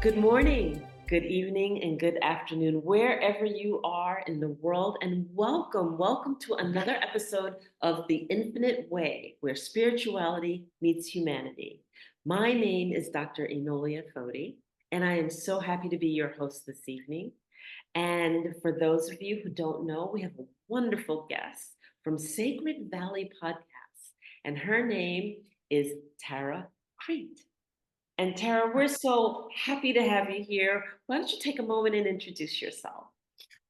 Good morning, good evening, and good afternoon, wherever you are in the world, and welcome to another episode of The Infinite Way, where spirituality meets humanity. My name is Dr. Enolia Foti, and I am so happy to be your host this evening. And for those of you who don't know, we have a wonderful guest from Sacred Valley Podcast, and her name is Tara Crete. And Tara, we're so happy to have you here. Why don't you take a moment and introduce yourself?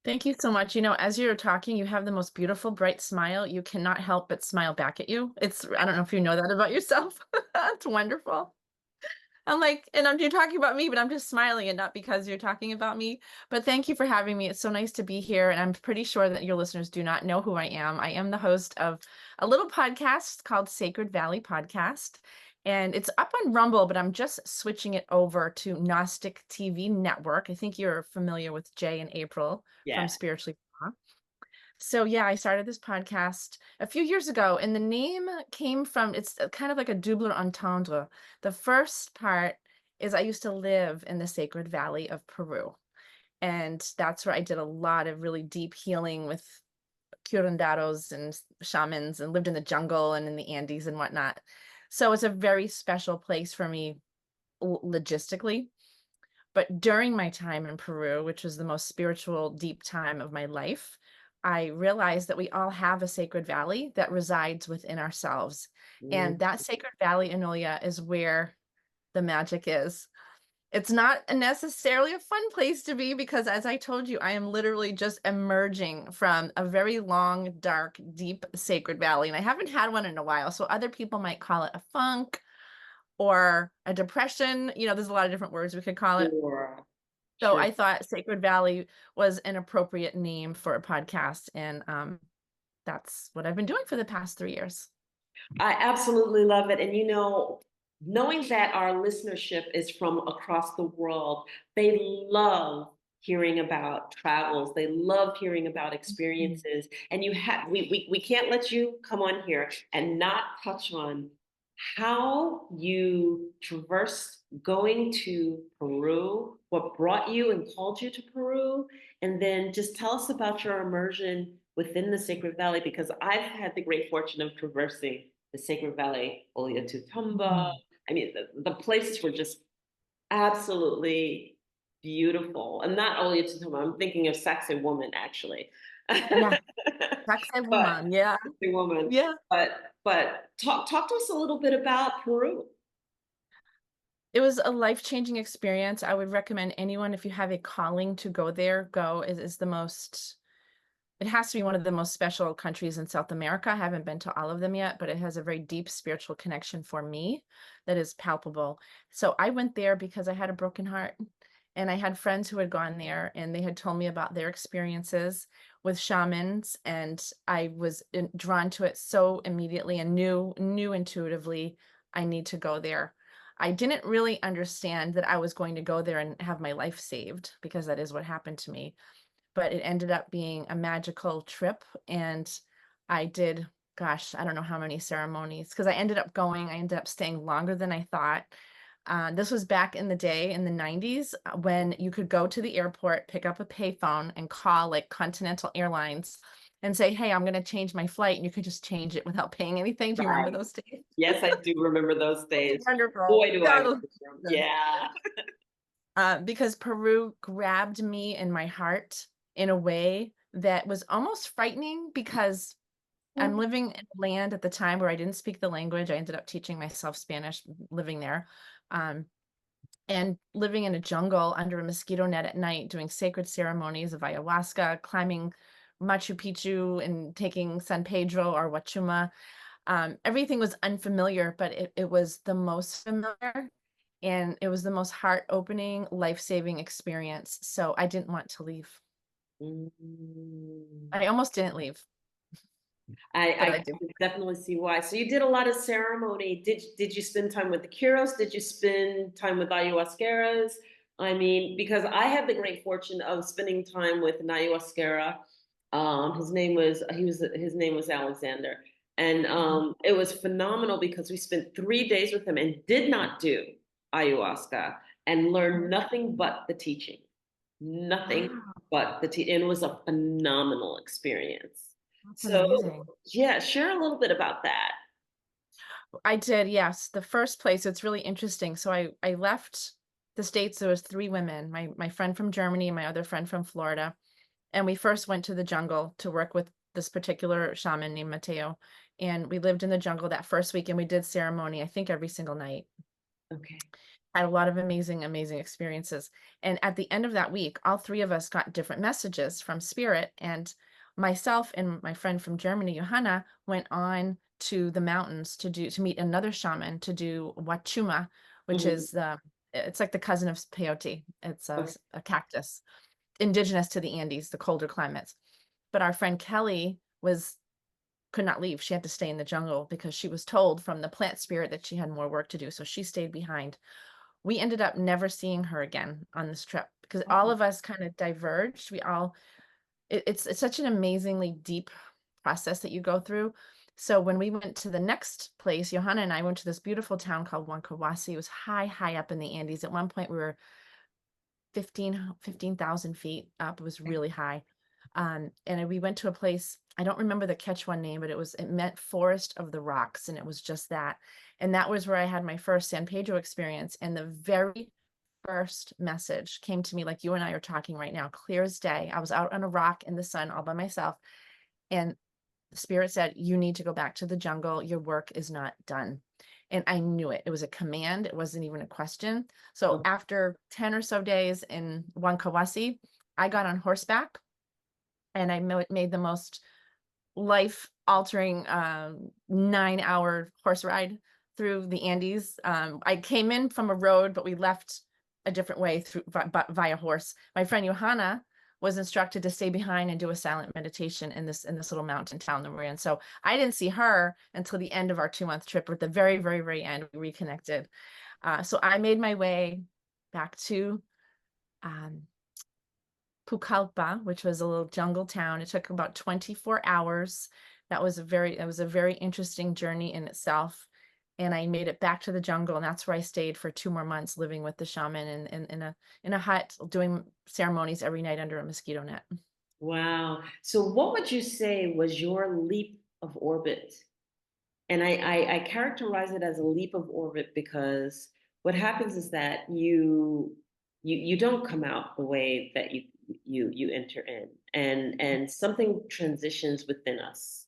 Thank you so much. You know, as you're talking, you have the most beautiful, bright smile. You cannot help but smile back at you. I don't know if you know that about yourself. It's wonderful. You're talking about me, but I'm just smiling and not because you're talking about me. But thank you for having me. It's so nice to be here. And I'm pretty sure that your listeners do not know who I am. I am the host of a little podcast called Sacred Valley Podcast. And it's up on Rumble, but I'm just switching it over to Gnostic TV Network. I think you're familiar with Jay and April from Yeah. Spiritually Raw. So yeah, I started this podcast a few years ago, and the name came from it's kind of like a double entendre. The first part is I used to live in the Sacred Valley of Peru, and that's where I did a lot of really deep healing with curanderos and shamans, and lived in the jungle and in the Andes and whatnot. So it's a very special place for me logistically. But during my time in Peru, which was the most spiritual, deep time of my life, I realized that we all have a sacred valley that resides within ourselves. Mm. And that sacred valley, Enolia, is where the magic is. It's not necessarily a fun place to be because, as I told you, I am literally just emerging from a very long, dark, deep sacred valley. And I haven't had one in a while. So other people might call it a funk or a depression. You know, there's a lot of different words we could call it. Sure. So Sure. I thought Sacred Valley was an appropriate name for a podcast, and that's what I've been doing for the past 3 years. I absolutely love it. And knowing that our listenership is from across the world, they love hearing about travels. They love hearing about Mhm. experiences. And we can't let you come on here and not touch on how you traversed going to Peru, what brought you and called you to Peru, and then just tell us about your immersion within the Sacred Valley, because I've had the great fortune of traversing the Sacred Valley, Ollantaytambo. Mhm. I mean, the places were just absolutely beautiful. And not Ollantaytambo, I'm thinking of Sexy Woman, actually. Yeah, Taxi But woman. Yeah, Sexy Woman. yeah. But talk to us a little bit about Peru. It was a life-changing experience. I would recommend anyone, if you have a calling to go there, go. Is the most. It has to be one of the most special countries in South America. I haven't been to all of them yet, but it has a very deep spiritual connection for me that is palpable. So I went there because I had a broken heart. And I had friends who had gone there and they had told me about their experiences with shamans. And I was drawn to it so immediately and knew intuitively I need to go there. I didn't really understand that I was going to go there and have my life saved, because that is what happened to me. But it ended up being a magical trip. And I did, gosh, I don't know how many ceremonies, because I ended up staying longer than I thought. This was back in the day in the 90s, when you could go to the airport, pick up a payphone, and call like Continental Airlines and say, "Hey, I'm going to change my flight." And you could just change it without paying anything. Do you remember Right. those days? Yes, I do remember those days. Wonderful. Boy, do I God, remember them. Yeah. because Peru grabbed me in my heart in a way that was almost frightening, because I'm living in a land at the time where I didn't speak the language. I ended up teaching myself Spanish living there. Um, and living in a jungle under a mosquito net at night, doing sacred ceremonies of ayahuasca, climbing Machu Picchu and taking San Pedro or Huachuma. Everything was unfamiliar, but it was the most familiar, and it was the most heart-opening, life-saving experience. So I didn't want to leave. Mm. I almost didn't leave, but I I did. can definitely see why. So you did a lot of ceremony. Did you spend time with the curos? Did you spend time with ayahuasqueras? I mean, because I had the great fortune of spending time with an ayahuasquera. His name was Alexander, and Mhm. it was phenomenal because we spent 3 days with him and did not do ayahuasca. and learned nothing but the teaching, nothing Wow, but and it was a phenomenal experience. that's So, amazing. yeah, share a little bit about that. I did, yes. The first place, it's really interesting. So I left the States. There was three women, my friend from Germany and my other friend from Florida. And we first went to the jungle to work with this particular shaman named Mateo. And we lived in the jungle that first week and we did ceremony, I think every single night. Okay. Had a lot of amazing, amazing experiences. And at the end of that week, all three of us got different messages from spirit. And myself and my friend from Germany, Johanna, went on to the mountains to meet another shaman to do wachuma, which Mhm. is it's like the cousin of peyote. It's Okay. a cactus, indigenous to the Andes, the colder climates. But our friend Kelly could not leave. She had to stay in the jungle because she was told from the plant spirit that she had more work to do. So she stayed behind. We ended up never seeing her again on this trip because all Oh, of us kind of diverged. It's such an amazingly deep process that you go through. So when we went to the next place, Johanna and I went to this beautiful town called Huancavasi. It was high, high up in the Andes. At one point, we were 15,000 feet up. It was okay. really high. And we went to a place, I don't remember the Quechua name, but it meant Forest of the Rocks. And it was just that. And that was where I had my first San Pedro experience. And the very first message came to me like you and I are talking right now, clear as day. I was out on a rock in the sun all by myself. And the spirit said, you need to go back to the jungle. Your work is not done. And I knew it. It was a command. It wasn't even a question. So Oh, after 10 or so days in Huancavasi, I got on horseback and I made the most life altering 9-hour horse ride through the Andes. I came in from a road, but we left a different way through via horse. My friend Johanna was instructed to stay behind and do a silent meditation in this little mountain town that we're in. So I didn't see her until the end of our 2-month trip. Or at the very, very, very end, we reconnected. So I made my way back to um, Pucallpa, which was a little jungle town. It took about 24 hours. That was a very interesting journey in itself. And I made it back to the jungle, and that's where I stayed for 2 more months, living with the shaman in a hut, doing ceremonies every night under a mosquito net. wow. So, what would you say was your leap of orbit? And I characterize it as a leap of orbit because what happens is that you don't come out the way that you enter in, and something transitions within us.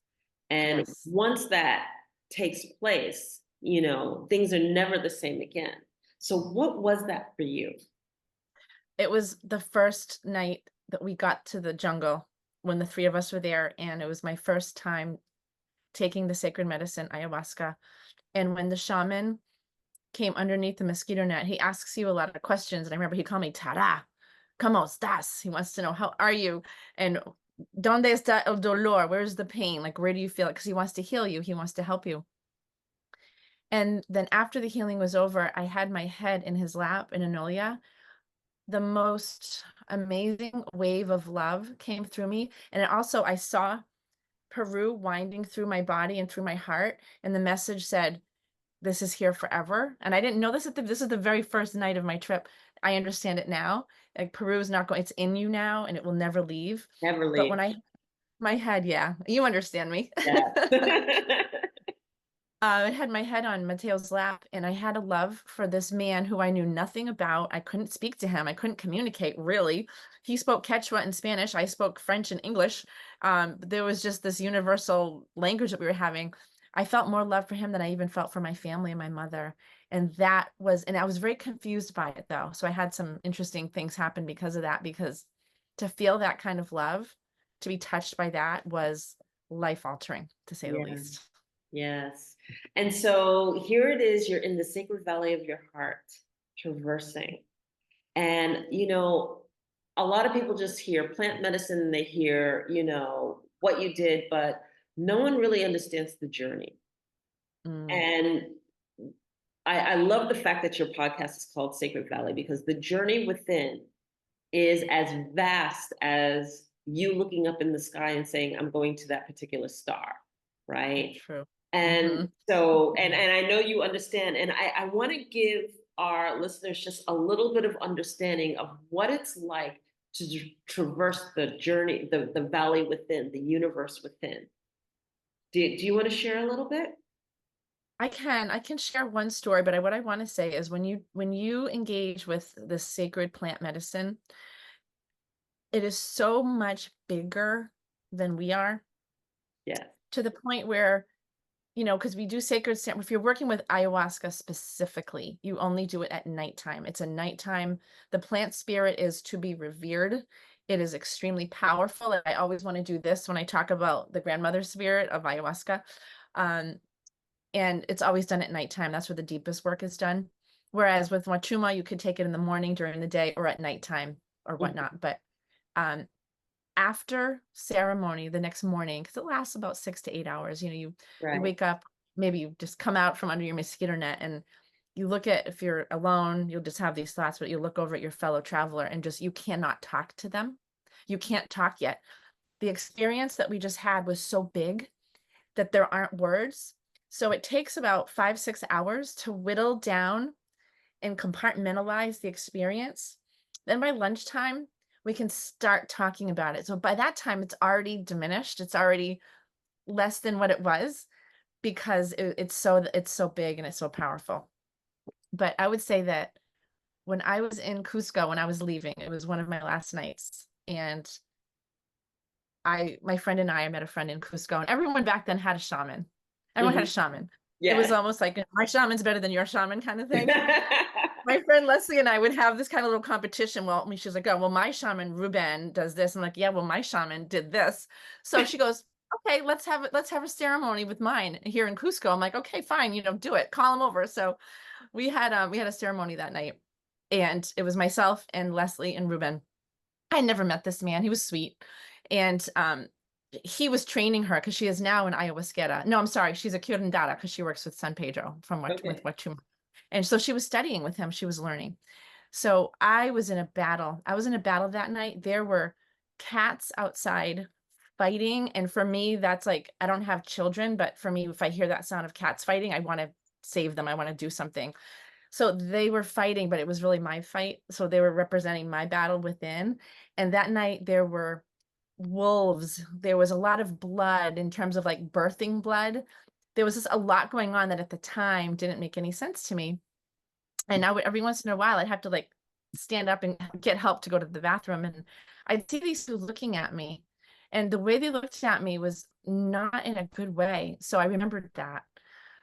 And Yes. once that takes place, things are never the same again. So what was that for you? It was the first night that we got to the jungle when the three of us were there, and it was my first time taking the sacred medicine, ayahuasca. And when the shaman came underneath the mosquito net, he asks you a lot of questions. And I remember he called me Tara, ¿Cómo estás? He wants to know, how are you? And ¿Dónde está el dolor? Where's the pain? Like, where do you feel it? Because he wants to heal you. He wants to help you. And then after the healing was over, I had my head in his lap in Anolia. The most amazing wave of love came through me. And also, I saw Peru winding through my body and through my heart. And the message said, this is here forever. And I didn't know this this is the very first night of my trip. I understand it now. Like Peru is not going, it's in you now and it will never leave. Never But leave. my head, yeah, you understand me. Yeah. I had my head on Mateo's lap and I had a love for this man who I knew nothing about. I couldn't speak to him. I couldn't communicate really. He spoke Quechua and Spanish. I spoke French and English. There was just this universal language that we were having. I felt more love for him than I even felt for my family and my mother. And I was very confused by it though. So I had some interesting things happen because of that, because to feel that kind of love, to be touched by that was life altering, to say the Yeah. least. Yes. And so here it is, you're in the sacred valley of your heart, traversing. And, a lot of people just hear plant medicine and they hear, what you did, but no one really understands the journey. Mm, And I love the fact that your podcast is called Sacred Valley because the journey within is as vast as you looking up in the sky and saying, I'm going to that particular star, right? true. And Hmm. so, and I know you understand, and I want to give our listeners just a little bit of understanding of what it's like to traverse the journey, the valley within, the universe within. Do you want to share a little bit? I can share one story, but what I want to say is when you engage with the sacred plant medicine, it is so much bigger than we are, Yeah. to the point where, because we do sacred if you're working with ayahuasca specifically, you only do it at nighttime. It's a nighttime. The plant spirit is to be revered. It is extremely powerful. And I always want to do this when I talk about the grandmother spirit of ayahuasca. Um, and it's always done at nighttime. That's where the deepest work is done. Whereas with Wachuma, you could take it in the morning, during the day, or at nighttime or Mhm. whatnot. But um, after ceremony the next morning, because it lasts about 6 to 8 hours, you Right. wake up, maybe you just come out from under your mosquito net, and you look at, if you're alone, you'll just have these thoughts, but you look over at your fellow traveler and just, you cannot talk to them. You can't talk yet. The experience that we just had was so big that there aren't words. So it takes about 5, 6 hours to whittle down and compartmentalize the experience. Then by lunchtime, we can start talking about it. So by that time, it's already diminished. It's already less than what it was, because it's so big and it's so powerful. But I would say that when I was in Cusco, when I was leaving, it was one of my last nights, and my friend and I met a friend in Cusco, and everyone back then had a shaman. Everyone had a Mhm. shaman. It was Yeah. almost like my shaman's better than your shaman kind of thing. My friend Leslie and I would have this kind of little competition. Well, she's like, oh, well, my shaman Ruben does this. I'm like, yeah, well, my shaman did this. So she goes, okay, let's have a ceremony with mine here in Cusco. I'm like, okay, fine, do it. Call him over. So we had a ceremony that night, and it was myself and Leslie and Ruben. I never met this man. He was sweet. And he was training her, because she is now an ayahuasquera. No, I'm sorry. She's a curandera, because she works with San Pedro with Okay. Wachuma. And so she was studying with him. She was learning. So I was in a battle. I was in a battle that night. There were cats outside fighting. And for me, that's like, I don't have children, but for me, if I hear that sound of cats fighting, I want to save them. I want to do something. So they were fighting, but it was really my fight. So they were representing my battle within. And that night there were wolves. There was a lot of blood, in terms of like birthing blood. There was just a lot going on that at the time didn't make any sense to me. And every once in a while, I'd have to like stand up and get help to go to the bathroom. And I'd see these two looking at me. And the way they looked at me was not in a good way. So I remembered that.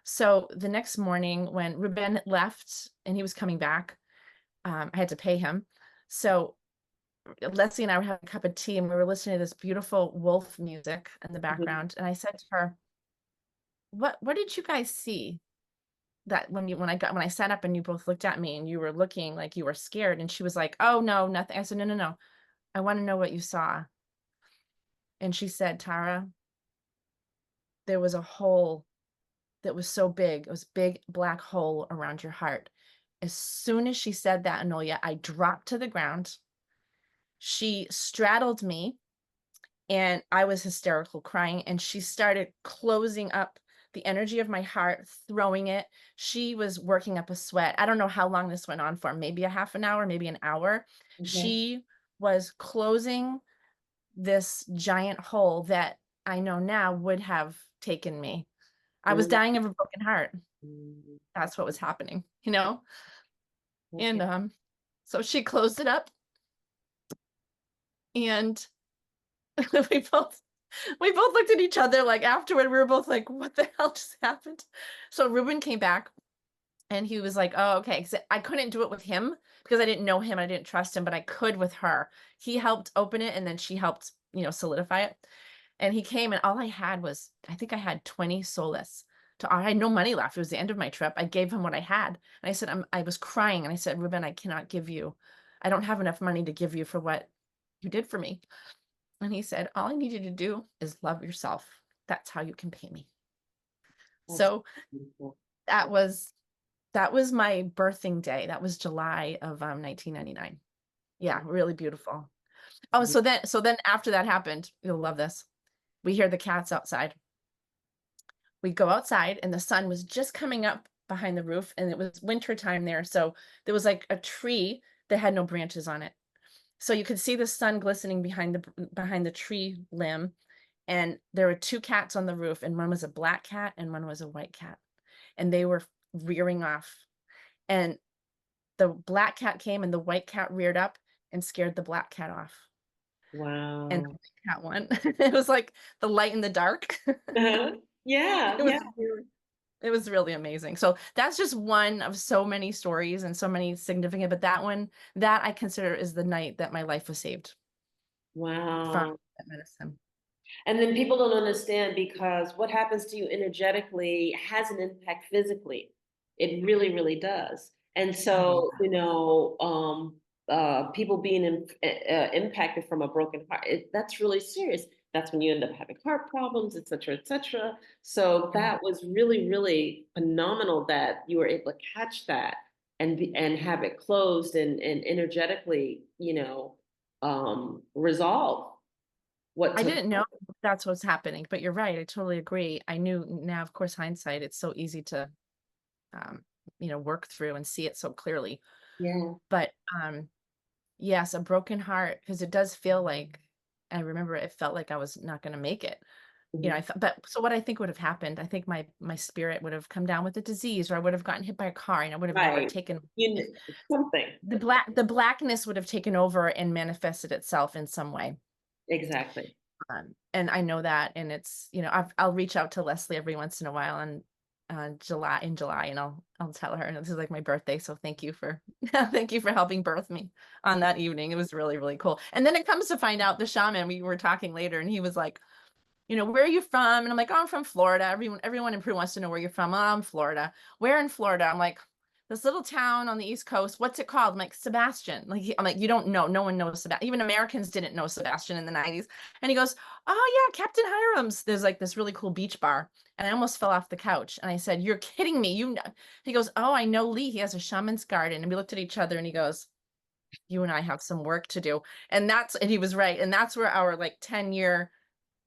So the next morning, when Ruben left and he was coming back, I had to pay him. So Leslie and I were having a cup of tea, and we were listening to this beautiful wolf music in the Mhm. background. And I said to her, what did you guys see? That when I sat up and you both looked at me and you were looking like you were scared. And she was like, oh, no, nothing. I said, no, no, no. I want to know what you saw. And she said, Tara, there was a hole that was so big. It was a big black hole around your heart. As soon as she said that, Anolia, I dropped to the ground. She straddled me, and I was hysterical, crying. And she started closing up the energy of my heart, throwing it. She was working up a sweat. I don't know how long this went on for, maybe a half an hour, maybe an hour. Okay. She was closing this giant hole that I know now would have taken me. I was Mm. dying of a broken heart. Mm. That's what was happening. And Okay. so she closed it up, and we both we both looked at each other, like, afterward. We were both like, what the hell just happened? So Ruben came back, and he was like, oh, okay. 'Cause I couldn't do it with him because I didn't know him. I didn't trust him, but I could with her. He helped open it, and then she helped, solidify it. And he came, and all I had was, I think I had 20 soles. I had no money left. It was the end of my trip. I gave him what I had. And I said, I was crying. And I said, Ruben, I don't have enough money to give you for what you did for me. And he said, all I need you to do is love yourself. That's how you can pay me. That's So beautiful. that was that was my birthing day. That was July of 1999. Yeah, really beautiful. Oh, so then after that happened, you'll love this. We hear the cats outside. We go outside, and the sun was just coming up behind the roof, and it was winter time there. So there was like a tree that had no branches on it. So you could see the sun glistening behind the tree limb. And there were two cats on the roof, and one was a black cat and one was a white cat. And they were rearing off. And the black cat came and the white cat reared up and scared the black cat off. And the Wow. white cat won. It was like the light in the dark. Uh-huh. Yeah, It was yeah. it was really amazing. So that's just one of so many stories and so many significant, but that one, that I consider is the night that my life was saved from Wow. that medicine. And then people don't understand because what happens to you energetically has an impact physically. It really, really does. And Oh, so, people being impacted from a broken heart, that's really serious. That's when you end up having heart problems, et cetera, et cetera. So yeah. that was really, really phenomenal that you were able to catch that and have it closed and energetically, resolve what I took. didn't know that's what's happening, but you're right. I totally agree. I knew now, of course, hindsight, it's so easy to, um, work through and see it so clearly. Yeah. But yes, a broken heart, because it does feel like, I remember it felt like I was not going to make it. Mhm. I thought, but so what I think would have happened, I think my spirit would have come down with a disease, or I would have gotten hit by a car, and I would have never Right. taken Something. the blackness would have taken over and manifested itself in some way. Exactly. And I know that, and it's, I'll reach out to Leslie every once in a while, and in July, and I'll tell her, and this is like my birthday, so thank you for thank you for helping birth me on that evening. It was really, really cool. And then it comes to find out, the shaman, we were talking later, and he was like, where are you from? And I'm like, oh, I'm from Florida. Everyone in Peru wants to know where you're from. Oh, I'm Florida. Where in Florida? I'm like, this little town on the East Coast. What's it called? I'm like, Sebastian. I'm like, you don't know. No one knows Sebastian. Even Americans didn't know Sebastian in the 90s. And he goes, oh yeah, Captain Hiram's. There's like this really cool beach bar. And I almost fell off the couch. And I said, you're kidding me. You know. He goes, oh, I know Lee. He has a shaman's garden. And we looked at each other, and he goes, you and I have some work to do. And he was right. And that's where our like 10-year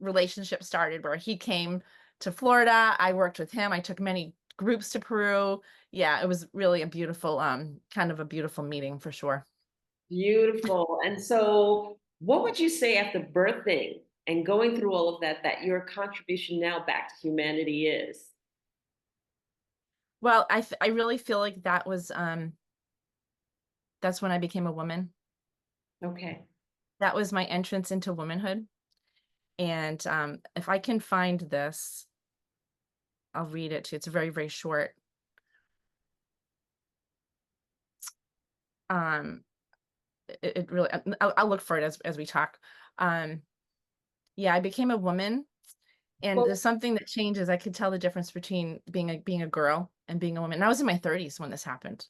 relationship started, where he came to Florida. I worked with him. I took many groups to Peru. Yeah, it was really a beautiful, kind of a beautiful meeting for sure. Beautiful. And so, what would you say after birthing and going through all of that, that your contribution now back to humanity is? Well, I really feel like that's when I became a woman. Okay. That was my entrance into womanhood. And if I can find this, I'll read it to you. It's very, very short. Um, it really, I'll look for it as we talk. Um, yeah, I became a woman. And Well, there's something that changes. I could tell the difference between being a girl and being a woman. And I was in my 30s when this happened.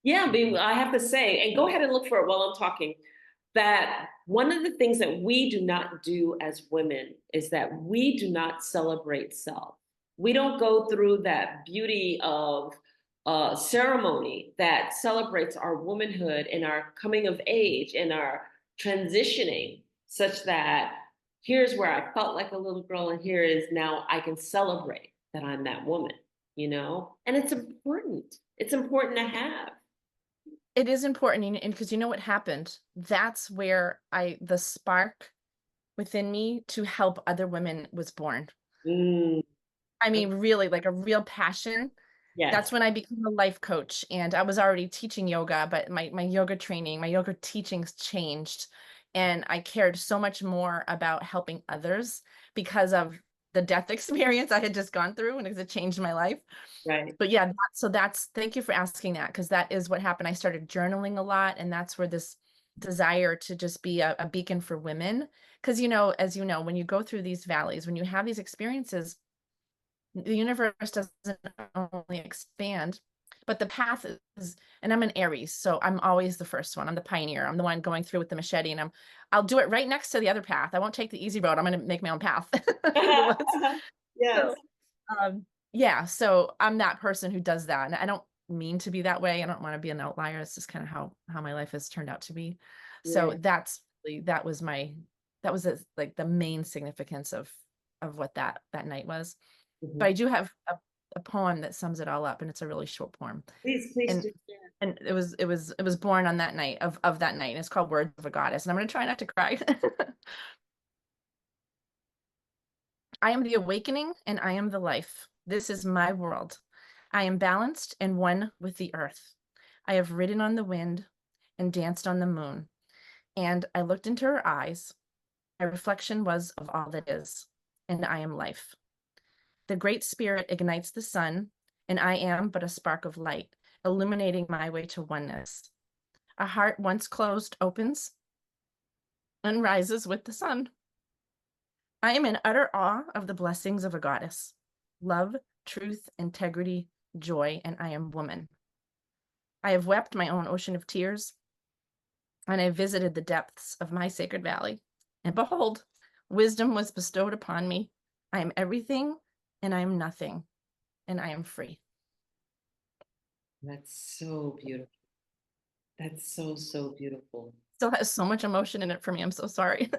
yeah, I have to say, and go ahead and look for it while I'm talking, that one of the things that we do not do as women is that we do not celebrate self. We don't go through that beauty of ceremony that celebrates our womanhood and our coming of age and our transitioning, such that here's where I felt like a little girl, and here is now I can celebrate that I'm that woman, And it's important. It's important to have. It is important, and because you know what happened? That's where the spark within me to help other women was born. Mm, I mean, really, like a real passion. That's yes. when I became a life coach, and I was already teaching yoga, but my yoga training, my yoga teachings changed, and I cared so much more about helping others because of the death experience I had just gone through, and it changed my life. Right. But yeah, thank you for asking that, because that is what happened. I started journaling a lot, and that's where this desire to just be a beacon for women. Because, as you know, when you go through these valleys, when you have these experiences, the universe doesn't only expand, but the path is, and I'm an Aries, so I'm always the first one. I'm the pioneer. I'm the one going through with the machete, and I'll do it right next to the other path. I won't take the easy road. I'm going to make my own path through the woods. Yes. So, yeah, so I'm that person who does that. And I don't mean to be that way. I don't want to be an outlier. It's just kind of how my life has turned out to be. So Yeah. that was like the main significance of what that night was. But Mhm. I do have a poem that sums it all up, and it's a really short poem. Please And do share. it was born on that night of that night. And it's called Words of a Goddess. And I'm gonna try not to cry. I am the awakening and I am the life. This is my world. I am balanced and one with the earth. I have ridden on the wind and danced on the moon. And I looked into her eyes. My reflection was of all that is, and I am life. The Great Spirit ignites the sun, and I am but a spark of light, illuminating my way to oneness. A heart once closed opens and rises with the sun. I am in utter awe of the blessings of a goddess. Love, truth, integrity, joy, and I am woman. I have wept my own ocean of tears, and I visited the depths of my sacred valley. And behold, wisdom was bestowed upon me. I am everything, and I am nothing, and I am free. That's so beautiful. That's so, so beautiful. Still has so much emotion in it for me. I'm so sorry.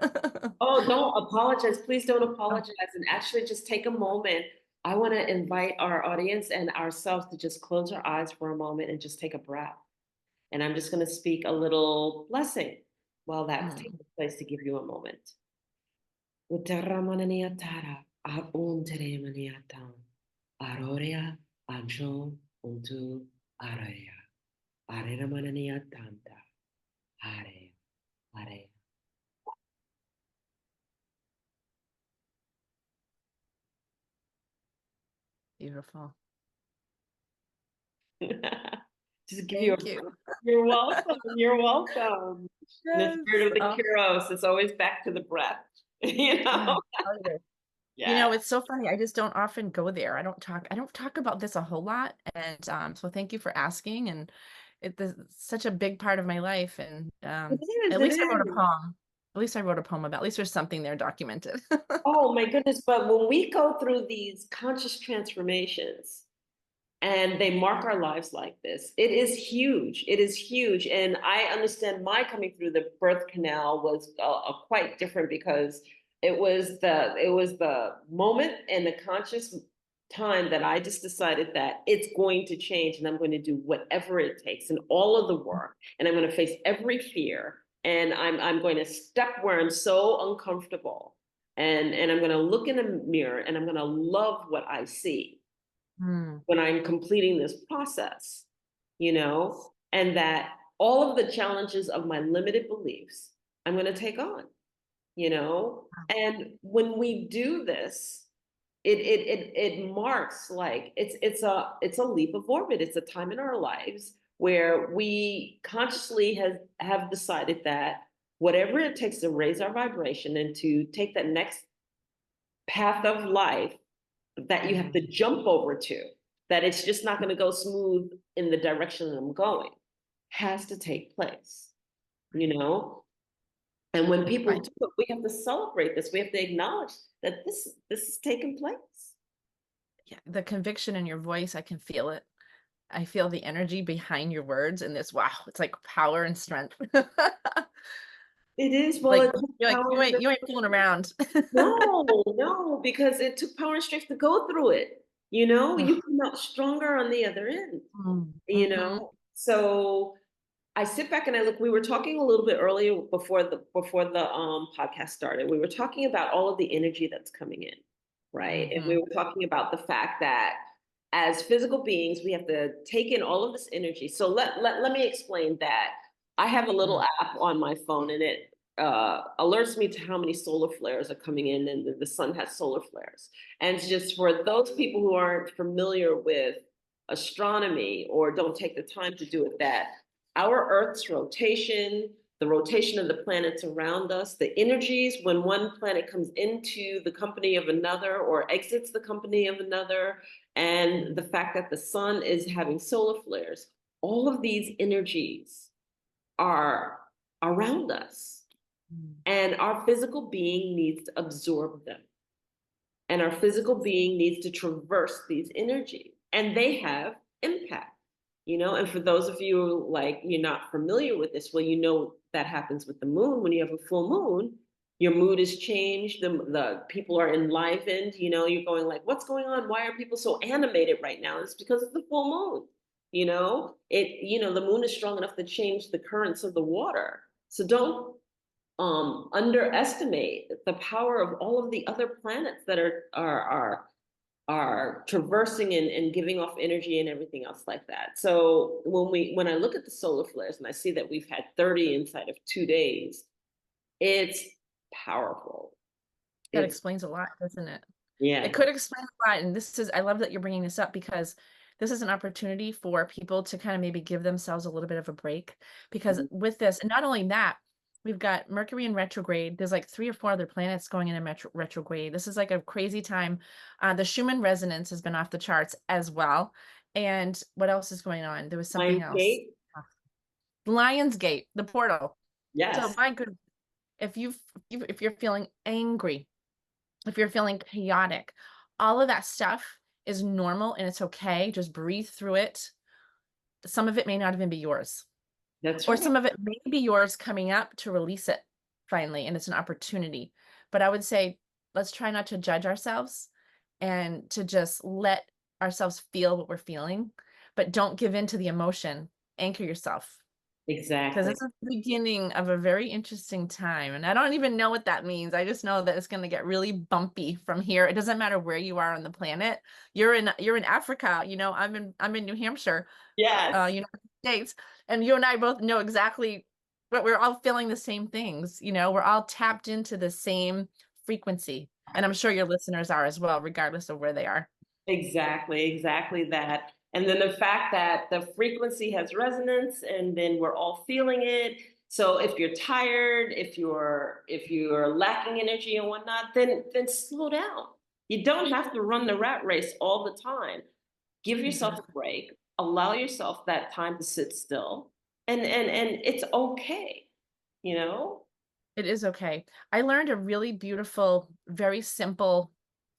Oh, don't apologize. Please don't Oh, apologize. And actually, just take a moment. I want to invite our audience and ourselves to just close our eyes for a moment and just take a breath. And I'm just going to speak a little blessing while that's mm, taking place to give you a moment. Utaramananiatara, aunteremaniatam, arorea, anjo, untu, area, areramananiatanta, are, are. beautiful. Just give you a Thank you. you're welcome. You're welcome. In the Yes. spirit of the Oh, Kyros, it's always back to the breath. You yeah. know? Oh, yeah. Yeah. It's so funny. I just don't often go there. I don't talk about this a whole lot. And so thank you for asking. And it's such a big part of my life. And It is, at it least I wrote a is. poem. At least I wrote a poem about, at least there's something there documented. Oh my goodness. But when we go through these conscious transformations and they mark our lives like this, it is huge. It is huge. And I understand my coming through the birth canal was quite different because it was the moment and the conscious time that I just decided that it's going to change and I'm going to do whatever it takes and all of the work and I'm going to face every fear and I'm going to step where I'm so uncomfortable and I'm going to look in a mirror and I'm going to love what I see Mm, when I'm completing this process, and that all of the challenges of my limited beliefs I'm going to take on, and when we do this, it marks like it's a leap of orbit. It's a time in our lives where we consciously have decided that whatever it takes to raise our vibration and to take that next path of life that you have to jump over to, that it's just not going to go smooth in the direction that I'm going, has to take place, you know? And when people right. do it, we have to celebrate this. We have to acknowledge that this is taking place. Yeah, the conviction in your voice, I can feel it. I feel the energy behind your words and this, wow, it's like power and strength. It is, well, Like it took you're like power you and ain't strength. you ain't fooling around. No, because it took power and strength to go through it. Ugh. You come out stronger on the other end, Mm, you mhm, know? So I sit back and I look. We were talking a little bit earlier before the podcast started. We were talking about all of the energy that's coming in, right? And we mhm, were talking about the fact that as physical beings, we have to take in all of this energy. So let me explain that. I have a little mm, app on my phone, and it alerts me to how many solar flares are coming in, and the sun has solar flares. And it's just for those people who aren't familiar with astronomy or don't take the time to do it, that our Earth's rotation, the rotation of the planets around us, the energies when one planet comes into the company of another or exits the company of another, and the fact that the sun is having solar flares, all of these energies are around us. mm. And our physical being needs to absorb them. And our physical being needs to traverse these energies. And they have impact. And for those of you like you're not familiar with this, well, that happens with the moon. When you have a full moon, your mood is changed, the people are enlivened, you're going like, what's going on? Why are people so animated right now? It's because it's the full moon. The moon is strong enough to change the currents of the water. So don't underestimate the power of all of the other planets that are traversing and giving off energy and everything else like that. So when I look at the solar flares and I see that we've had 30 inside of 2 days, it's powerful. That It's explains a lot, doesn't it? Yeah. It could explain a lot. And I love that you're bringing this up because this is an opportunity for people to kind of maybe give themselves a little bit of a break. Because with this, and not only that, we've got Mercury in retrograde. There's like 3 or 4 other planets going in retrograde. This is like a crazy time. The Schumann resonance has been off the charts as well. And what else is going on? There was something else. Lionsgate. Lionsgate, the portal. So Yes. my good, if you're feeling angry, if you're feeling chaotic, all of that stuff is normal and it's okay. Just breathe through it. Some of it may not even be yours, That's or right. some of it may be yours coming up to release it finally, and it's an opportunity. But I would say, let's try not to judge ourselves and to just let ourselves feel what we're feeling, but don't give in to the emotion. Anchor yourself. Because Exactly. it's the beginning of a very interesting time. And I don't even know what that means. I just know that it's going to get really bumpy from here. It doesn't matter where you are on the planet. You're in Africa, I'm in New Hampshire, Yes. United States, and you and I both know exactly what we're all feeling the same things. We're all tapped into the same frequency. And I'm sure your listeners are as well, regardless of where they are. Exactly that. And then the fact that the frequency has resonance and then we're all feeling it. So if you're tired, if you're lacking energy and whatnot, then slow down. You don't have to run the rat race all the time. Give yourself a Exactly. break, allow yourself that time to sit still, and it's okay, you know? It is okay. I learned a really beautiful, very simple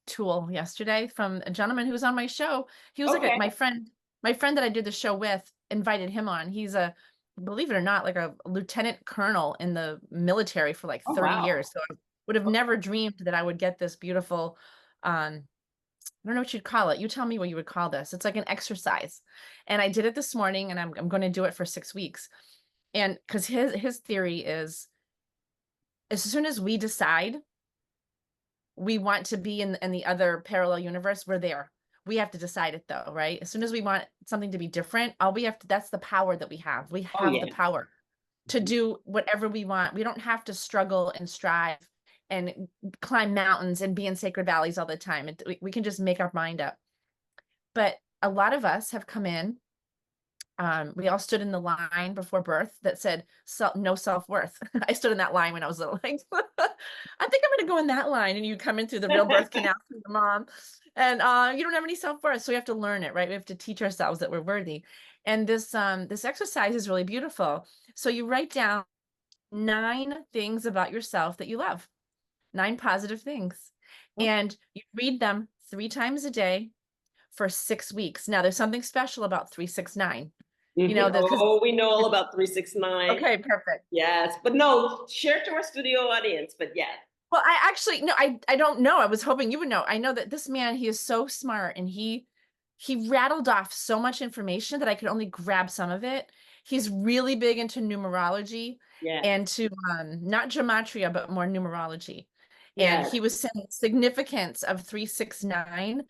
tool yesterday from a gentleman who was on my show. He was like Okay. my friend that I did the show with invited him on. He's believe it or not, like a lieutenant colonel in the military for like Oh 30 wow. years. So I would have never dreamed that I would get this beautiful, I don't know what you'd call it. You tell me what you would call this. It's like an exercise. And I did it this morning and I'm going to do it for 6 weeks. And because his theory is, as soon as we decide we want to be in the other parallel universe, we're there. We have to decide it though, right? As soon as we want something to be different, all we have to, that's the power that we have. We Oh have the yeah. power to do whatever we want. We don't have to struggle and strive and climb mountains and be in sacred valleys all the time. We can just make our mind up. But a lot of us have come in. We all stood in the line before birth that said no self-worth. I stood in that line when I was little. Like, I think I'm going to go in that line. And you come in through the real birth canal from your mom, and you don't have any self-worth. So we have to learn it, right? We have to teach ourselves that we're worthy. And this exercise is really beautiful. So you write down 9 things about yourself that you love, 9 positive things, and you read them 3 times a day for 6 weeks. Now, there's something special about 369. Because Oh, we know all about 369. okay, perfect. Yes, but no, share to our studio audience. But yeah. Well, I actually no, I don't know. I was hoping you would know. I know that this man, he is so smart, and he rattled off so much information that I could only grab some of it. He's really big into numerology Yes. and to not gematria, but more numerology. And Yes. he was saying significance of 369.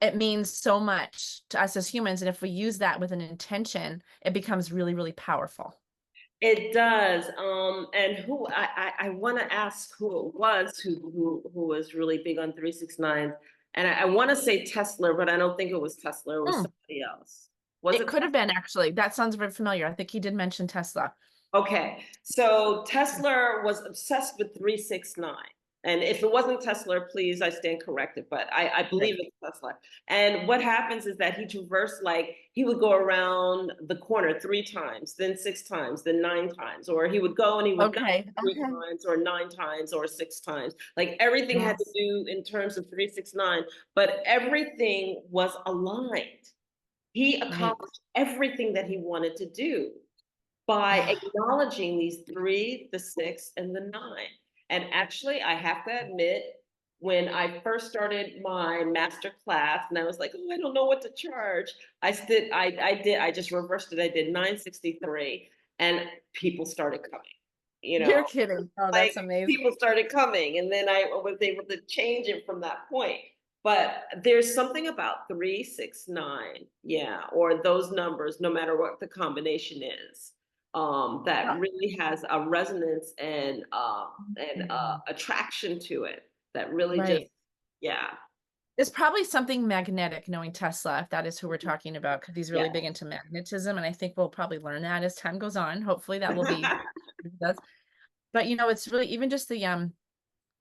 It means so much to us as humans, and if we use that with an intention, it becomes really, really powerful. It does. And who I want to ask who it was who was really big on 369. And I want to say Tesla, but I don't think it was Tesla. It was Hmm. somebody else. Was It it could Tesla? have been actually. That sounds very familiar. I think he did mention Tesla. Okay. So Tesla was obsessed with 369. And if it wasn't Tesla, please, I stand corrected, but I Right. believe it's Tesla. And what happens is that he traversed, like, he would go around the corner 3 times, then 6 times, then 9 times, or he would go and he would not Okay. 3 times, or 9 times, or 6 times. Like everything had to Yes. do in terms of 369, but everything was aligned. He Right. accomplished everything that he wanted to do by acknowledging these 3, the 6, and the 9. And actually, I have to admit, when I first started my master class, and I was like, oh, I don't know what to charge. I just reversed it. I did 963, and people started coming. You know, You're kidding. Oh, like that's amazing. people started coming, and then I was able to change it from that point. But there's something about 369, yeah, or those numbers, no matter what the combination is, that Yeah. really has a resonance and Mhm. attraction to it that really just, Right. yeah, It's probably something magnetic, knowing Tesla, if that is who we're talking about, because he's really yeah. big into magnetism. And I think we'll probably learn that as time goes on. Hopefully that will be does. But it's really even just the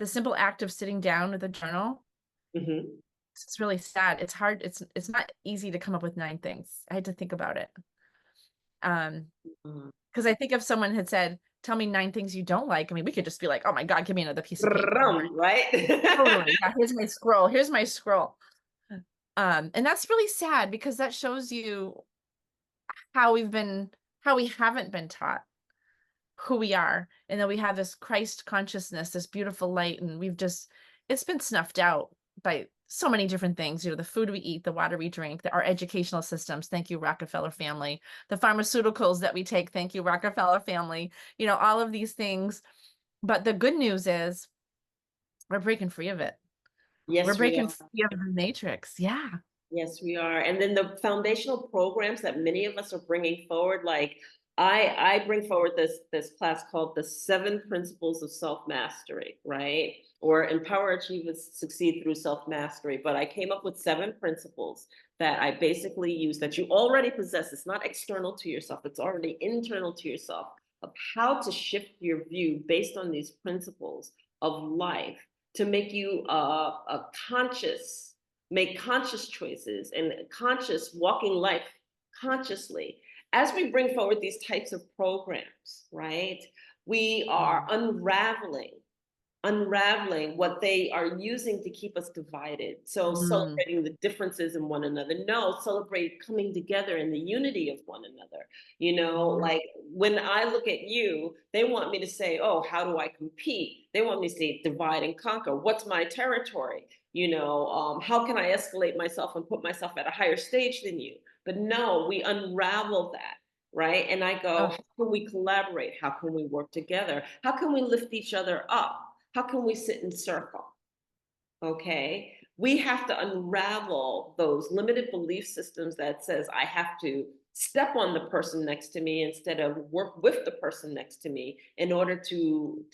simple act of sitting down with a journal. Mhm. It's really sad. It's hard. It's not easy to come up with 9 things. I had to think about it. Um, Mhm. because I think if someone had said, "Tell me 9 things you don't like," I mean, we could just be like, "Oh my God, give me another piece of paper." Right? Totally. Yeah, here's my scroll. Here's my scroll. And that's really sad because that shows you how how we haven't been taught who we are, and that we have this Christ consciousness, this beautiful light, and it's been snuffed out by so many different things, the food we eat, the water we drink, our educational systems, thank you, Rockefeller family, the pharmaceuticals that we take, thank you, Rockefeller family, all of these things. But the good news is we're breaking free of it. We're Yes, we breaking are. free of the matrix. Yeah. Yes, we are. And then the foundational programs that many of us are bringing forward, like I bring forward this class called the Seven Principles of Self Mastery, right? Or Empower, Achieve, and Succeed through Self Mastery. But I came up with 7 principles that I basically use that you already possess. It's not external to yourself, it's already internal to yourself, of how to shift your view based on these principles of life to make you a conscious, make conscious choices and conscious walking life consciously. As we bring forward these types of programs, right, we are unraveling what they are using to keep us divided. So Mm, celebrating the differences in one another. No, celebrate coming together in the unity of one another. You know, mm, like when I look at you, they want me to say, oh, how do I compete? They want me to say divide and conquer. What's my territory? How can I escalate myself and put myself at a higher stage than you? But no, we unravel that, right? And I go, oh, how can we collaborate? How can we work together? How can we lift each other up? How can we sit in circle? Okay. We have to unravel those limited belief systems that says I have to step on the person next to me instead of work with the person next to me in order to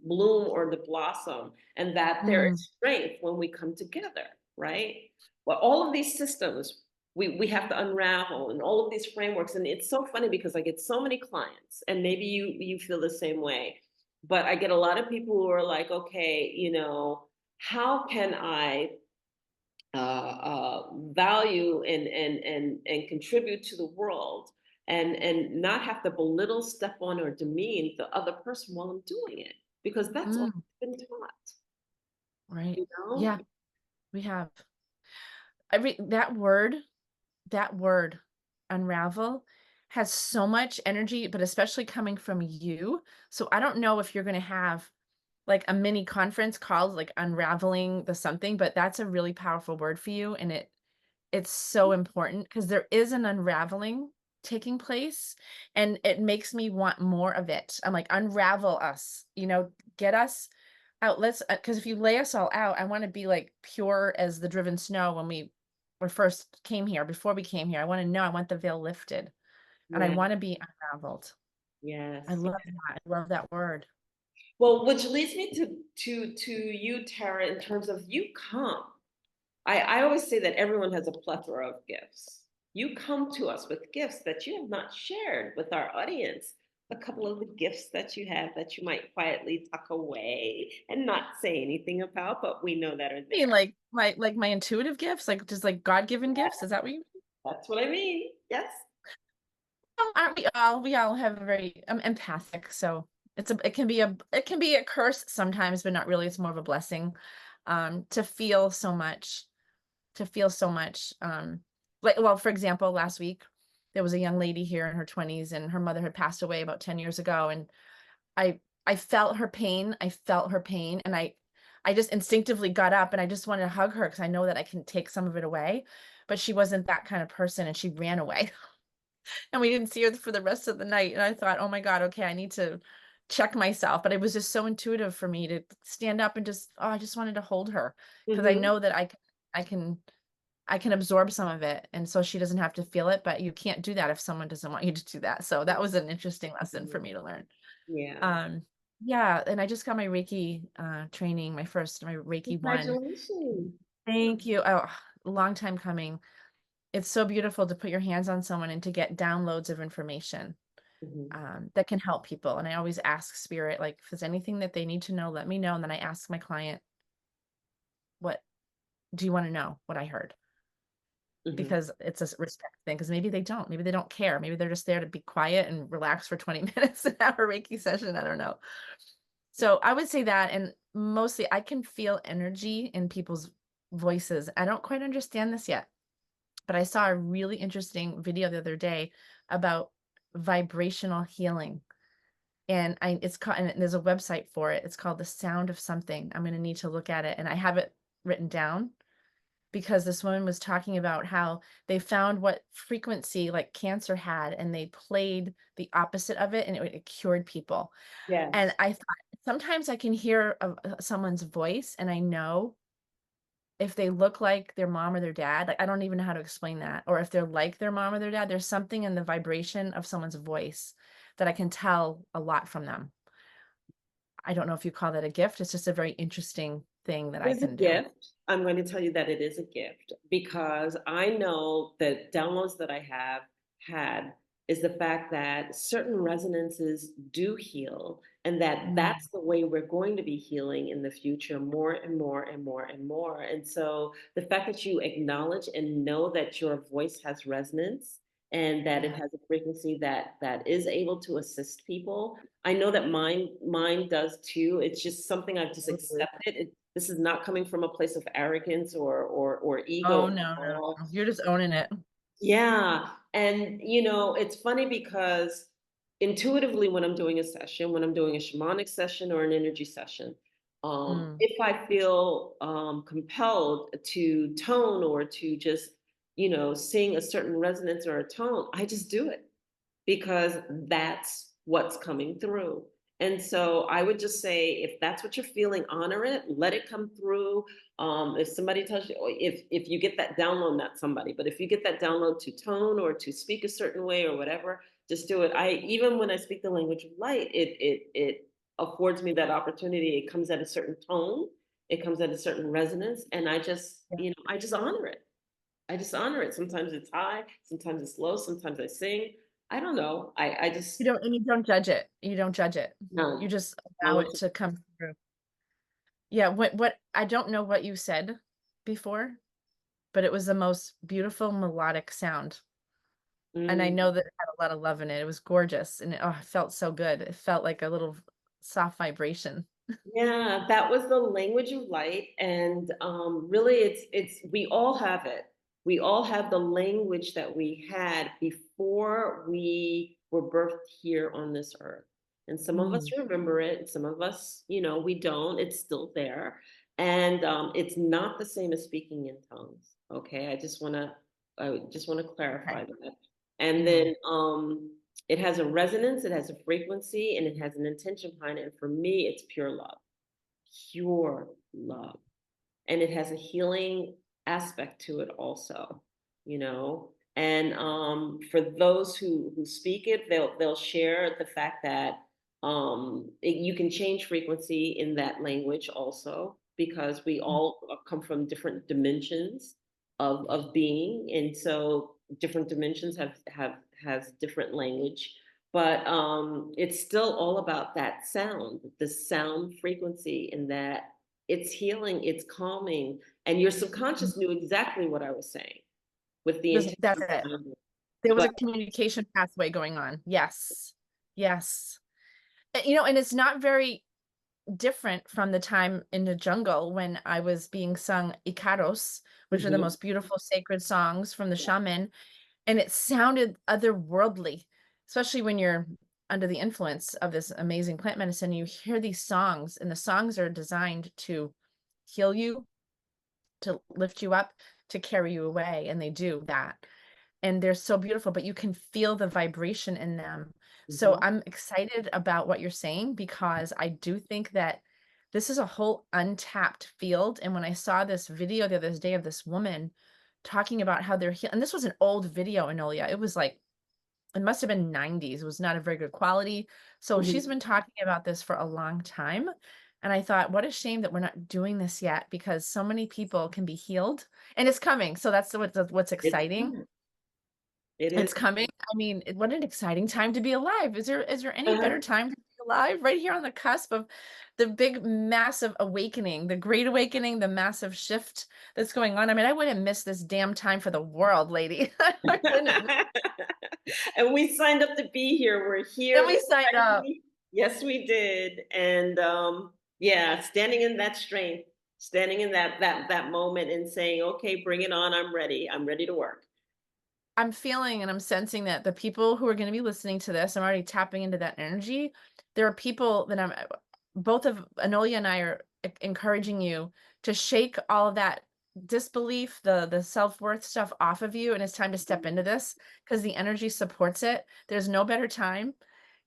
bloom or to blossom, and that there mm, is strength when we come together, right? Well, all of these systems we have to unravel, and all of these frameworks. And it's so funny because I get so many clients, and maybe you feel the same way, but I get a lot of people who are like, okay, how can I value and contribute to the world and not have to belittle, step on, or demean the other person while I'm doing it, because that's all mm, I've been taught, right. you know? Yeah, we have. That word, unravel, has so much energy, but especially coming from you. So I don't know if you're going to have like a mini conference called like unraveling the something, but that's a really powerful word for you. And it's so important because there is an unraveling taking place, and it makes me want more of it. I'm like, unravel us, get us out. Let's, because if you lay us all out, I want to be like pure as the driven snow when we were first came here, before we came here. I want to know, I want the veil lifted, and I Yeah. want to be unraveled. I Yes. love that. I love that word. Well, which leads me to you, Tara, in terms of you come. I always say that everyone has a plethora of gifts. You come to us with gifts that you have not shared with our audience. A couple of the gifts that you have that you might quietly tuck away and not say anything about, but we know that are I mean, there. like my intuitive gifts, like just like God-given gifts. Is that what you That's what I mean. Yes. aren't we all? We all have a very empathic, so it can be a curse sometimes, but not really. It's more of a blessing, to feel so much, to feel so much. Like, well, for example, last week there was a young lady here in her 20s, and her mother had passed away about 10 years ago, and I I felt her pain. I felt her pain, and I just instinctively got up and I just wanted to hug her because I know that I can take some of it away. But she wasn't that kind of person, and she ran away. And we didn't see her for the rest of the night. And I thought, oh my God, okay, I need to check myself. But it was just so intuitive for me to stand up and just, oh, I just wanted to hold her because I Mm-hmm. know that I can, I can absorb some of it. And so she doesn't have to feel it, but you can't do that if someone doesn't want you to do that. So that was an interesting lesson for me to learn. Yeah. Um, yeah. And I just got my Reiki training, my Reiki one. Congratulations. Thank you. Oh, a long time coming. It's so beautiful to put your hands on someone and to get downloads of information Mhm. that can help people. And I always ask spirit, like, if there's anything that they need to know, let me know. And then I ask my client, what do you want to know what I heard? Mhm. Because it's a respect thing. Because maybe they don't care. Maybe they're just there to be quiet and relax for 20 minutes and have a Reiki session. I don't know. So I would say that. And mostly I can feel energy in people's voices. I don't quite understand this yet, but I saw a really interesting video the other day about vibrational healing. And it's called, and there's a website for it. It's called The Sound of Something. I'm going to need to look at it. And I have it written down because this woman was talking about how they found what frequency like cancer had, and they played the opposite of it, and it cured people. And Yes. I thought sometimes I can hear someone's voice and I know if they look like their mom or their dad. Like, I don't even know how to explain that. Or if they're like their mom or their dad, there's something in the vibration of someone's voice that I can tell a lot from them. I don't know if you call that a gift. It's just a very interesting thing that It I is a can do. gift. I'm going to tell you that it is a gift because I know the downloads that I have had is the fact that certain resonances do heal, and that Mm. that's the way we're going to be healing in the future more and more and more and more. And so the fact that you acknowledge and know that your voice has resonance and that it Yeah. has a frequency that is able to assist people. I know that mine does too. It's just something I've just Mhm. accepted. This is not coming from a place of arrogance or ego Oh, at no, no, all. no. You're just owning it. Yeah. And it's funny because intuitively when I'm doing a session, when I'm doing a shamanic session or an energy session, Mm. if I feel compelled to tone or to just, sing a certain resonance or a tone, I just do it because that's what's coming through. And so I would just say, if that's what you're feeling, honor it, let it come through. If somebody tells you, or if you get that download, not somebody, but if you get that download to tone or to speak a certain way or whatever, just do it. I even when I speak the language of light, it affords me that opportunity. It comes at a certain tone, it comes at a certain resonance, and Yeah. I just honor it. I just honor it. Sometimes it's high, sometimes it's low, sometimes I sing. I don't know. I just And you don't judge it. You don't judge it. You no. just I'll allow let it you. to come through. Yeah, I don't know what you said before, but it was the most beautiful melodic sound. And I know Mm. that it had a lot of love in it. It was gorgeous, and it felt so good. It felt like a little soft vibration. Yeah, that was the language of light, and really, it's we all have it. We all have the language that we had before we were birthed here on this earth. And some of us Mm. remember it, some of us, we don't. It's still there, and it's not the same as speaking in tongues. Okay, I just want to Okay. clarify that. And Mm. then it has a resonance, it has a frequency, and it has an intention behind it. And for me, it's pure love, pure love. And it has a healing aspect to it also, you know. And for those who speak it, they'll share the fact that you can change frequency in that language also because we Mm. all come from different dimensions of being, and so different dimensions has different language, but it's still all about that sound, the sound frequency, and that it's healing, it's calming, and your subconscious knew exactly what I was saying with the That's intention it. behind it. There was But a communication pathway going on. Yes. Yes. And it's not very different from the time in the jungle when I was being sung Icaros, which are the mhm, most beautiful sacred songs from the yeah, shaman, and it sounded otherworldly, especially when you're under the influence of this amazing plant medicine, you hear these songs, and the songs are designed to heal you, to lift you up, to carry you away, and they do that. And they're so beautiful, but you can feel the vibration in them. So Mhm. I'm excited about what you're saying, because I do think that this is a whole untapped field. And when I saw this video the other day of this woman talking about how they're healing, and this was an old video, Enolia. It was like, it must have been 90s. It was not a very good quality. So she's Mhm. been talking about this for a long time. And I thought, what a shame that we're not doing this yet, because so many people can be healed, and it's coming. So that's what's It's exciting. coming. It is. It's coming. I mean, what an exciting time to be alive. Is there any better Uh-huh. time to be alive, right here on the cusp of the big, massive awakening, the great awakening, the massive shift that's going on? I mean, I wouldn't miss this damn time for the world, lady. I wouldn't. And we signed up to be here. We're here. Then we We're signed up. ready. Yes, we did. And yeah, standing in that strength, standing in that moment and saying, okay, bring it on. I'm ready. I'm ready to work. I'm feeling and I'm sensing that the people who are going to be listening to this, I'm already tapping into that energy. There are people that both of Anolia and I are encouraging you to shake all of that disbelief, the self-worth stuff off of you. And it's time to step into this, because the energy supports it. There's no better time.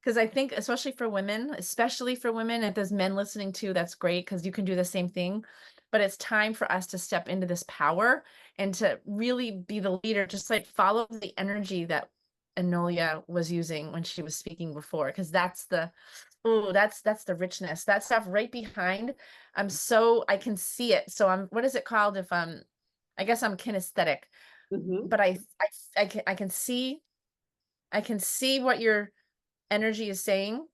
Because I think, especially for women, if there's men listening too, that's great, because you can do the same thing. But it's time for us to step into this power and to really be the leader, just like follow the energy that Enolia was using when she was speaking before, because that's the richness, that stuff right behind. I can see it. So what is it called? If I guess I'm kinesthetic, Hmm. but I can see what your energy is saying,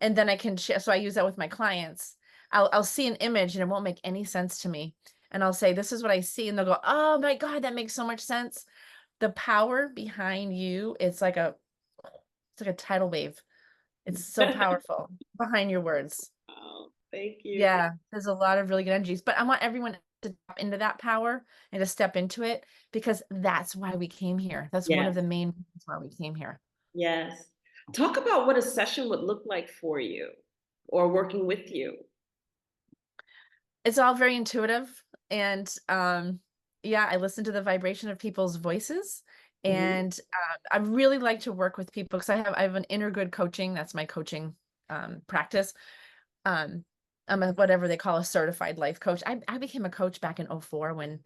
and then I can share. So I use that with my clients. I'll see an image and it won't make any sense to me. And I'll say, this is what I see. And they'll go, oh my God, that makes so much sense. The power behind you, it's like a tidal wave. It's so powerful behind your words. Oh, thank you. Yeah, there's a lot of really good energies, but I want everyone to tap into that power and to step into it, because that's why we came here. That's one of Yes, the main reasons why we came here. yes. Talk about what a session would look like for you or working with you. It's all very intuitive, and yeah, I listen to the vibration of people's voices. Mhm. And I really like to work with people, because I have an inner good coaching. That's my coaching practice. um I'm a, whatever they call, a certified life coach. I became a coach back in '04, when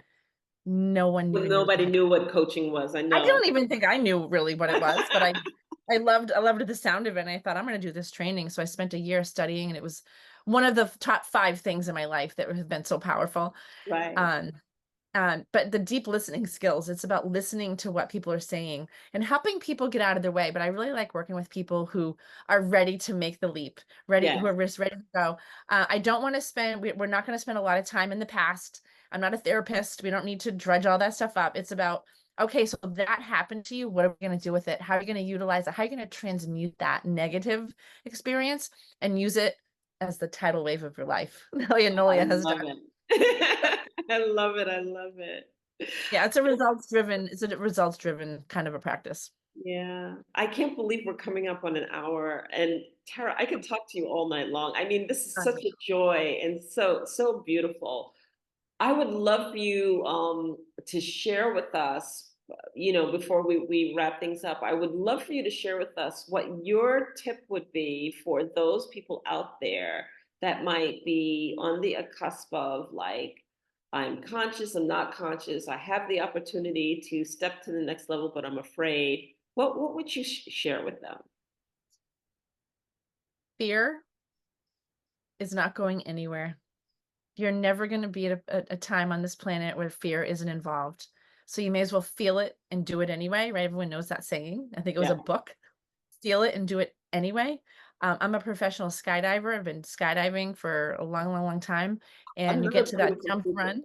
no one When even knew what the nobody heck. knew what coaching was, I I know. don't even think I knew really what it was, but I loved the sound of it, and I thought, I'm going to do this training. So I spent a year studying, and it was one of the top 5 things in my life that have been so powerful. Right. um but the deep listening skills, it's about listening to what people are saying and helping people get out of their way. But I really like working with people who are ready to make the leap, who Yes. are just ready to go. I don't want to we're not going to spend a lot of time in the past. I'm not a therapist. We don't need to dredge all that stuff up. It's about, okay, so that happened to you. What are we going to do with it? How are you going to utilize it? How are you going to transmute that negative experience and use it as the tidal wave of your life? Nolia Oh, I Nolia has done. love it. I love it. I love it. Yeah, it's a results driven kind of a practice. Yeah, I can't believe we're coming up on an hour. And Tara, I could talk to you all night long. I mean, this is such Honey. a joy and so beautiful. I would love for you to share with us, before we wrap things up, I would love for you to share with us what your tip would be for those people out there that might be on the cusp of like, I'm conscious, I'm not conscious, I have the opportunity to step to the next level, but I'm afraid. What would you share with them? Fear is not going anywhere. You're never going to be at a time on this planet where fear isn't involved. So you may as well feel it and do it anyway, right? Everyone knows that saying. I think it was Yeah, a book. Feel it and do it anyway. I'm a professional skydiver. I've been skydiving for a long, long, long time. And you get another to that beautiful jump secret. run.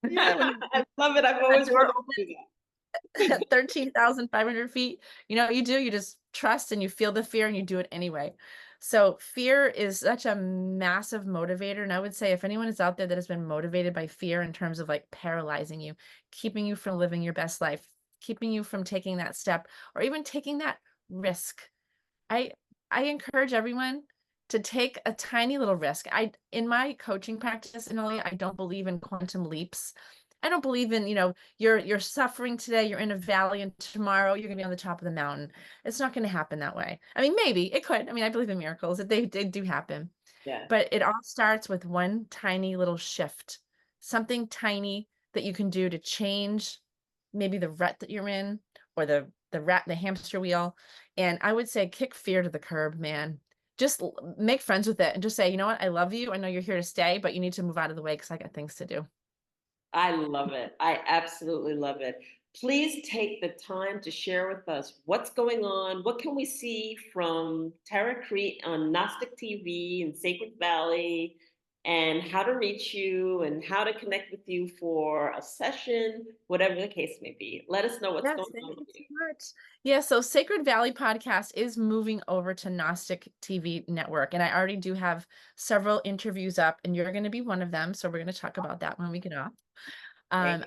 Yeah, When you, I love it. I've when that always door wanted to do opens that. at 13,500 feet, you know what you do? You just trust and you feel the fear and you do it anyway. So fear is such a massive motivator. And I would say, if anyone is out there that has been motivated by fear in terms of like paralyzing you, keeping you from living your best life, keeping you from taking that step or even taking that risk, I encourage everyone to take a tiny little risk. In my coaching practice, Emily, I don't believe in quantum leaps. I don't believe in, you're suffering today, you're in a valley, and tomorrow you're gonna be on the top of the mountain. It's not gonna happen that way. I mean, maybe it could. I mean, I believe in miracles, that they do happen. Yeah. But it all starts with one tiny little shift, something tiny that you can do to change maybe the rut that you're in, or the hamster wheel. And I would say kick fear to the curb, man. Just make friends with it and just say, you know what? I love you. I know you're here to stay, but you need to move out of the way because I got things to do. I love it. I absolutely love it. Please take the time to share with us what's going on. What can we see from Tara Crete on Gnostic TV and Sacred Valley, and how to reach you and how to connect with you for a session, whatever the case may be. Let us know what's Yes, going thank on you with so you. much. Yeah, so Sacred Valley podcast is moving over to Gnostic TV network, and I already do have several interviews up, and you're going to be one of them. So we're going to talk about that when we get off. Great.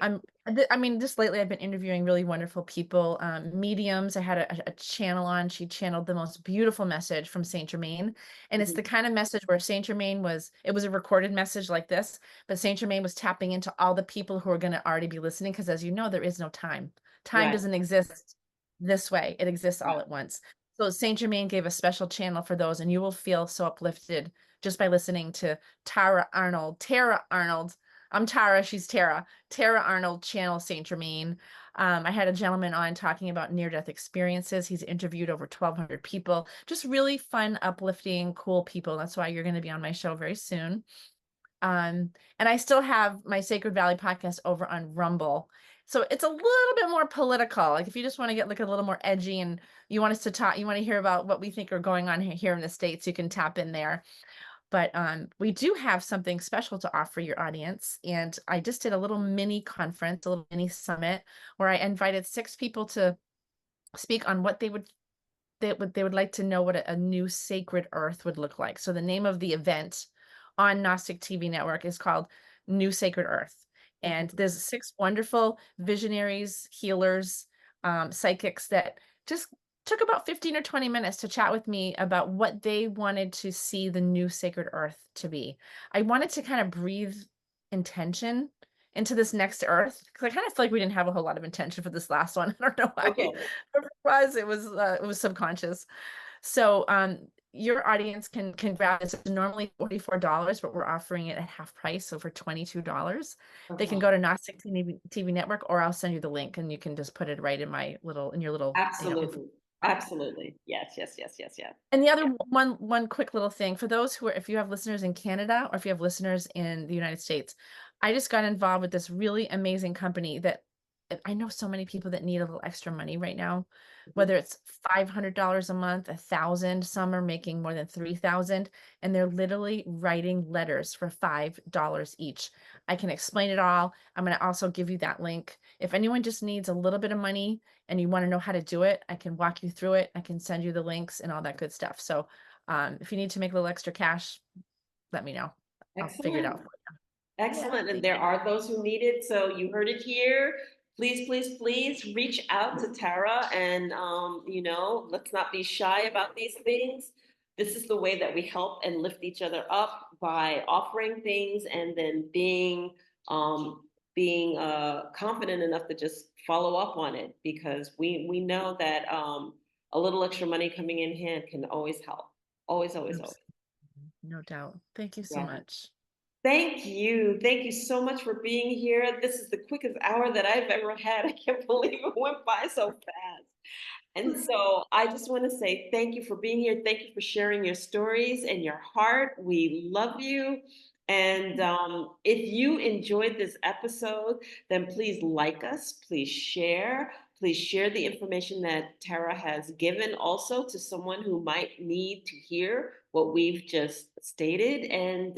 I mean, just lately I've been interviewing really wonderful people, mediums. I had a channel on. She channeled the most beautiful message from Saint Germain, and it's Mhm. the kind of message where Saint Germain it was a recorded message like this, but Saint Germain was tapping into all the people who are going to already be listening, because as you know, there is no time. Time Right. doesn't exist this way. It exists all Right. at once. So Saint Germain gave a special channel for those, and you will feel so uplifted just by listening to Tara Arnold. I'm Tara, she's Tara. Tara Arnold channel Saint Germain. I had a gentleman on talking about near-death experiences. He's interviewed over 1,200 people. Just really fun, uplifting, cool people. That's why you're going to be on my show very soon. And I still have my Sacred Valley podcast over on Rumble. So it's a little bit more political. Like if you just want to get like a little more edgy and you want us to talk, you want to hear about what we think are going on here in the States, you can tap in there. But we do have something special to offer your audience. And I just did a little mini conference, a little mini summit, where I invited 6 people to speak on what they would like to know what a new sacred earth would look like. So the name of the event on Gnostic TV network is called New Sacred Earth. And Okay. there's 6 wonderful visionaries, healers, psychics that just took about 15 or 20 minutes to chat with me about what they wanted to see the new sacred earth to be. I wanted to kind of breathe intention into this next earth, because I kind of feel like we didn't have a whole lot of intention for this last one. I don't know why. Okay. It was subconscious. So your audience can grab this. It's normally $44, but we're offering it at half price, so for $22. They can Okay. go to Gnostic TV network, or I'll send you the link and you can just put it right in your little, info. Absolutely. Absolutely. Yes, yes, yes, yes, yes. And the other one quick little thing for those if you have listeners in Canada or if you have listeners in the United States, I just got involved with this really amazing company that I know so many people that need a little extra money right now, Mhm. whether it's $500 a month, 1,000, some are making more than 3,000, and they're literally writing letters for $5 each. I can explain it all. I'm going to also give you that link. If anyone just needs a little bit of money and you want to know how to do it, I can walk you through it. I can send you the links and all that good stuff. So if you need to make a little extra cash, let me know. I'll figure it Excellent. out for you. Yeah, Excellent. And thank there you. are those who need it. So you heard it here. Please, please, please reach out to Tara, and, let's not be shy about these things. This is the way that we help and lift each other up, by offering things and then being confident enough to just follow up on it, because we know that a little extra money coming in hand can always help. Always, always, always. Absolutely. No doubt. Thank you so Yeah. much. Thank you. Thank you so much for being here. This is the quickest hour that I've ever had. I can't believe it went by so fast. And so I just want to say thank you for being here. Thank you for sharing your stories and your heart. We love you. And if you enjoyed this episode, then please like us, please share the information that Tara has given also to someone who might need to hear what we've just stated. And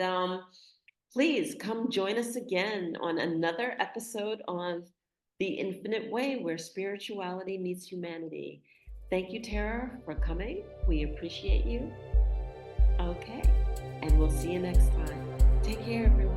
please come join us again on another episode on The Infinite Way, where spirituality meets humanity. Thank you, Tara, for coming. We appreciate you. Okay. And we'll see you next time. Take care, everyone.